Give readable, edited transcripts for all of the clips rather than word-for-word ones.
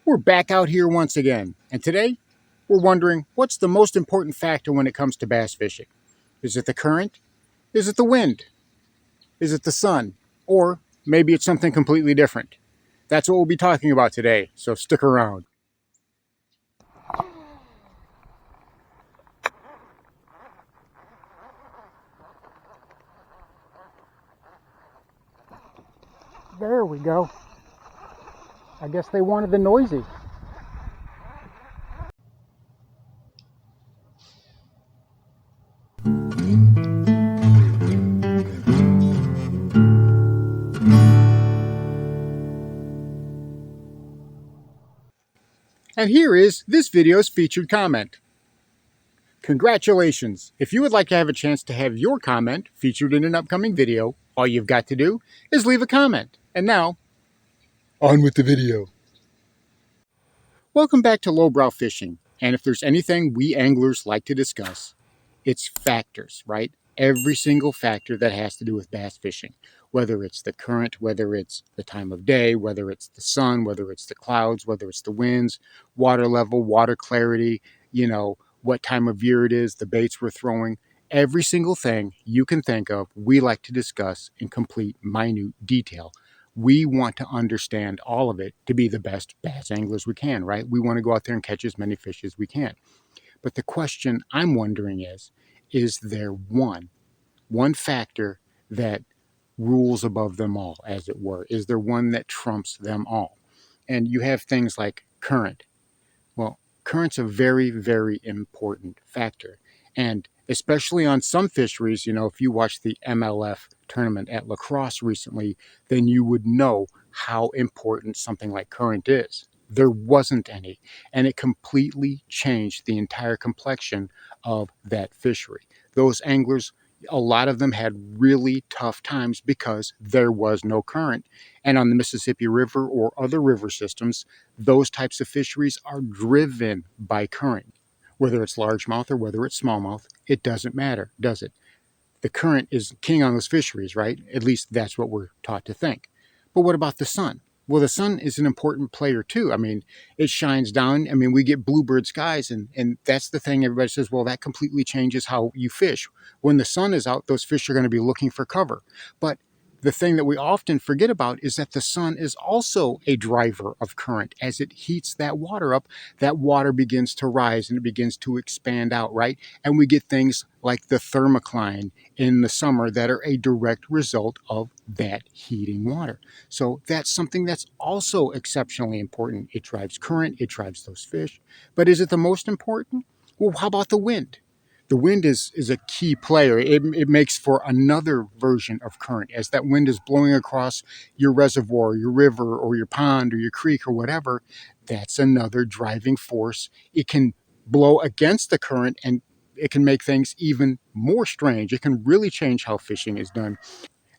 We're back out here once again, and today we're wondering what's the most important factor when it comes to bass fishing? Is it the current? Is it the wind? Is it the sun? Or maybe it's something completely different? That's what we'll be talking about today, so stick around. There we go. I guess they wanted the noisy. And here is this video's featured comment. Congratulations! If you would like to have a chance to have your comment featured in an upcoming video, all you've got to do is leave a comment. And now, on with the video. Welcome back to Lowbrow Fishing. And if there's anything we anglers like to discuss, it's factors, right? Every single factor that has to do with bass fishing, whether it's the current, whether it's the time of day, whether it's the sun, whether it's the clouds, whether it's the winds, water level, water clarity, what time of year it is, the baits we're throwing. Every single thing you can think of, we like to discuss in complete, minute detail. We want to understand all of it to be the best bass anglers we can, right? We want to go out there and catch as many fish as we can. But the question I'm wondering is there one factor that rules above them all, as it were? Is there one that trumps them all? And you have things like current. Well, current's a very, very important factor. And especially on some fisheries, if you watched the MLF tournament at La Crosse recently, then you would know how important something like current is. There wasn't any, and it completely changed the entire complexion of that fishery. Those anglers, a lot of them had really tough times because there was no current. And on the Mississippi River or other river systems, those types of fisheries are driven by current. Whether it's largemouth or whether it's smallmouth, it doesn't matter, does it? The current is king on those fisheries, right? At least that's what we're taught to think. But what about the sun? Well, the sun is an important player too. I mean, it shines down. I mean, we get bluebird skies, and that's the thing everybody says, well, that completely changes how you fish. When the sun is out, those fish are going to be looking for cover. But the thing that we often forget about is that the sun is also a driver of current. As it heats that water up, that water begins to rise and it begins to expand out, right? And we get things like the thermocline in the summer that are a direct result of that heating water. So that's something that's also exceptionally important. It drives current, it drives those fish. But is it the most important? Well, how about the wind? The wind is a key player. It makes for another version of current. As that wind is blowing across your reservoir, your river, or your pond, or your creek, or whatever, that's another driving force. It can blow against the current, and it can make things even more strange. It can really change how fishing is done.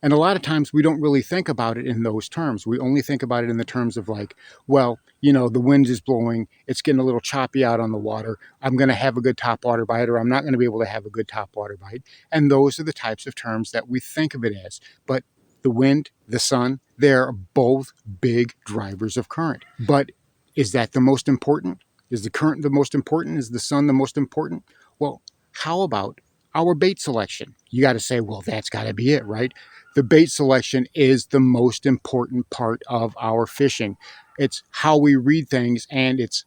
And a lot of times we don't really think about it in those terms. We only think about it in the terms of like, well, the wind is blowing, it's getting a little choppy out on the water. I'm going to have a good topwater bite, or I'm not going to be able to have a good topwater bite. And those are the types of terms that we think of it as. But the wind, the sun, they're both big drivers of current. But is that the most important? Is the current the most important? Is the sun the most important? Well, how about our bait selection? You got to say, well, that's got to be it, right? The bait selection is the most important part of our fishing. It's how we read things, and it's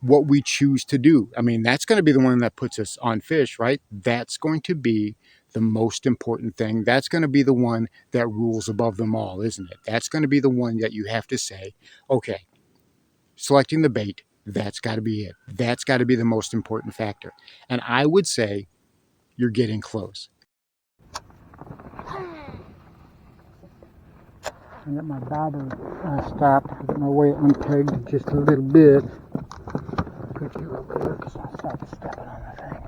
what we choose to do. I mean, that's going to be the one that puts us on fish, right? That's going to be the most important thing. That's going to be the one that rules above them all, isn't it? That's going to be the one that you have to say, okay, selecting the bait, that's got to be it. That's got to be the most important factor. And I would say you're getting close. I got my bobber stopped. I got my weight unpegged just a little bit. Put you over here because I started stepping on the thing.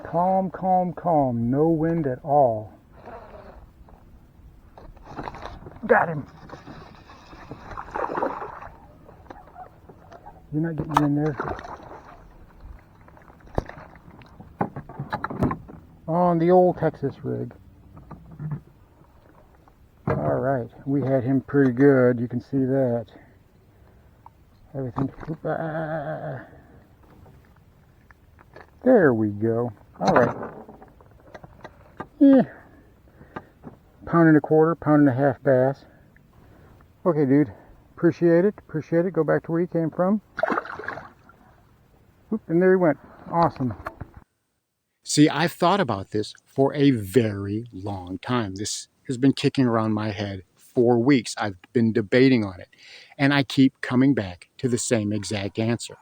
Calm, calm, calm. No wind at all. Got him. You're not getting in there. On the old Texas rig. All right, we had him pretty good. You can see that. Everything. There we go. All right. Yeah. Pound and a quarter, pound and a half bass. Okay, dude. Appreciate it. Appreciate it. Go back to where you came from. Oop, and there he went. Awesome. See, I've thought about this for a very long time. This has been kicking around my head for weeks. I've been debating on it, and I keep coming back to the same exact answer.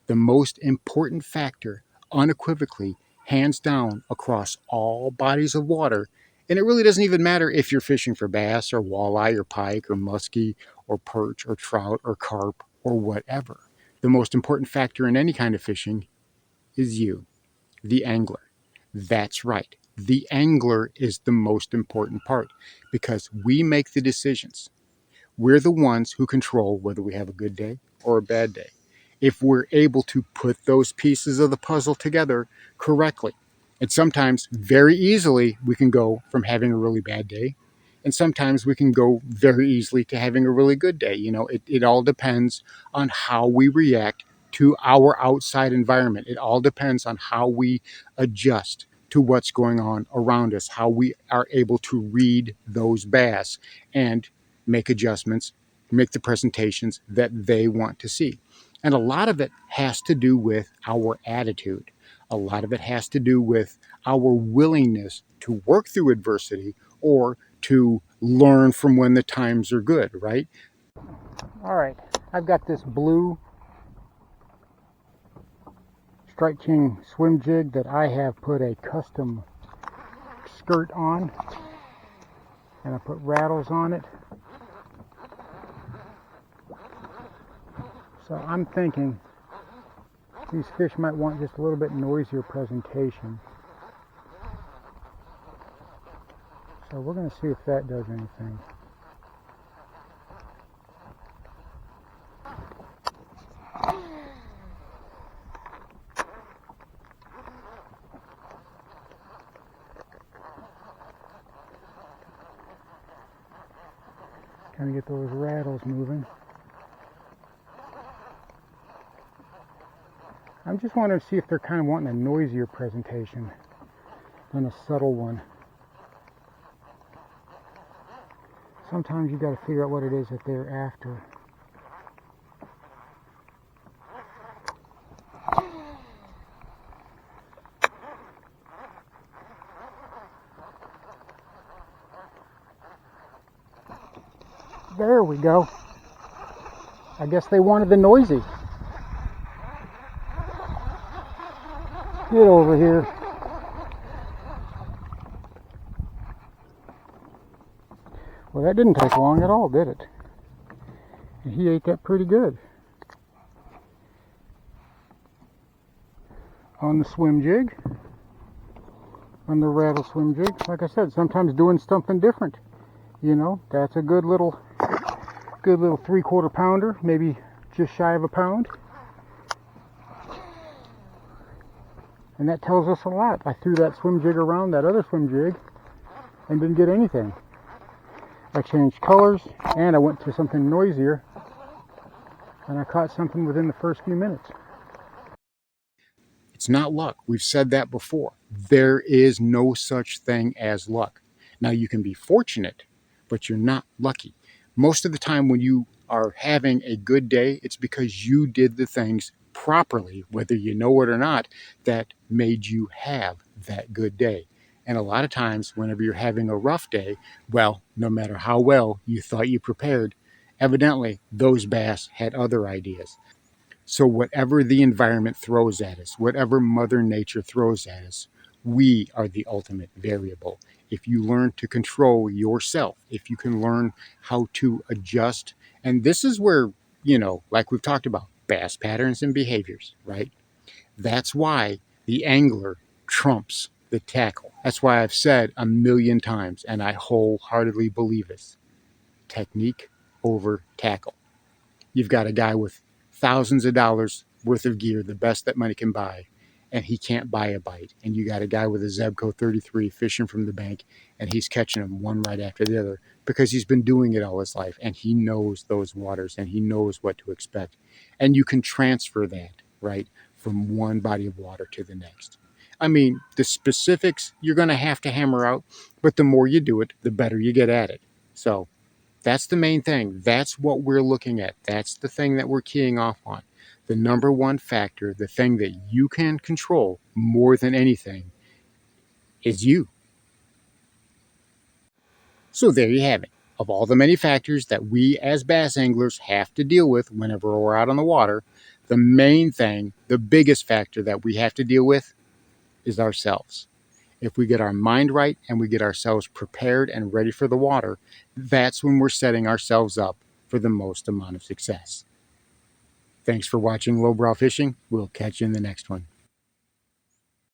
The most important factor, unequivocally, hands down across all bodies of water, and it really doesn't even matter if you're fishing for bass or walleye or pike or muskie or perch or trout or carp or whatever. The most important factor in any kind of fishing is you, the angler. That's right. The angler is the most important part because we make the decisions. We're the ones who control whether we have a good day or a bad day. If we're able to put those pieces of the puzzle together correctly, and sometimes very easily we can go from having a really bad day, and sometimes we can go very easily to having a really good day. You know, it all depends on how we react to our outside environment. It all depends on how we adjust to what's going on around us, how we are able to read those bass and make adjustments, make the presentations that they want to see. And a lot of it has to do with our attitude. A lot of it has to do with our willingness to work through adversity or to learn from when the times are good, right? All right, I've got this blue Strike King swim jig that I have put a custom skirt on, and I put rattles on it. So I'm thinking these fish might want just a little bit noisier presentation. So we're going to see if that does anything. Kind of get those rattles moving. I'm just wanting to see if they're kind of wanting a noisier presentation than a subtle one. Sometimes you got to figure out what it is that they're after. There we go. I guess they wanted the noisy. Get over here. Well, that didn't take long at all, did it? And he ate that pretty good. On the swim jig. On the rattle swim jig. Like I said, sometimes doing something different. You know, that's a good little 3/4 pounder, maybe just shy of a pound. And that tells us a lot. I threw that swim jig around that other swim jig and didn't get anything. I changed colors and I went to something noisier and I caught something within the first few minutes. It's not luck. We've said that before. There is no such thing as luck. Now you can be fortunate, but you're not lucky. Most of the time when you are having a good day, it's because you did the things properly, whether you know it or not, that made you have that good day. And a lot of times, whenever you're having a rough day, well, no matter how well you thought you prepared, evidently those bass had other ideas. So whatever the environment throws at us, whatever Mother Nature throws at us, we are the ultimate variable. If you learn to control yourself, if you can learn how to adjust, and this is where, you know, like we've talked about, bass patterns and behaviors, right? That's why the angler trumps the tackle. That's why I've said a million times, and I wholeheartedly believe this. technique over tackle. You've got a guy with thousands of dollars worth of gear, the best that money can buy, and he can't buy a bite. And you got a guy with a Zebco 33 fishing from the bank, and he's catching them one right after the other because he's been doing it all his life, and he knows those waters, and he knows what to expect. And you can transfer that, right, from one body of water to the next. I mean, the specifics you're going to have to hammer out, but the more you do it, the better you get at it. So that's the main thing. That's what we're looking at. That's the thing that we're keying off on. The number one factor, the thing that you can control more than anything, is you. So there you have it. Of all the many factors that we as bass anglers have to deal with whenever we're out on the water, the main thing, the biggest factor that we have to deal with is ourselves. If we get our mind right and we get ourselves prepared and ready for the water, that's when we're setting ourselves up for the most amount of success. Thanks for watching Lowbrow Fishing. We'll catch you in the next one.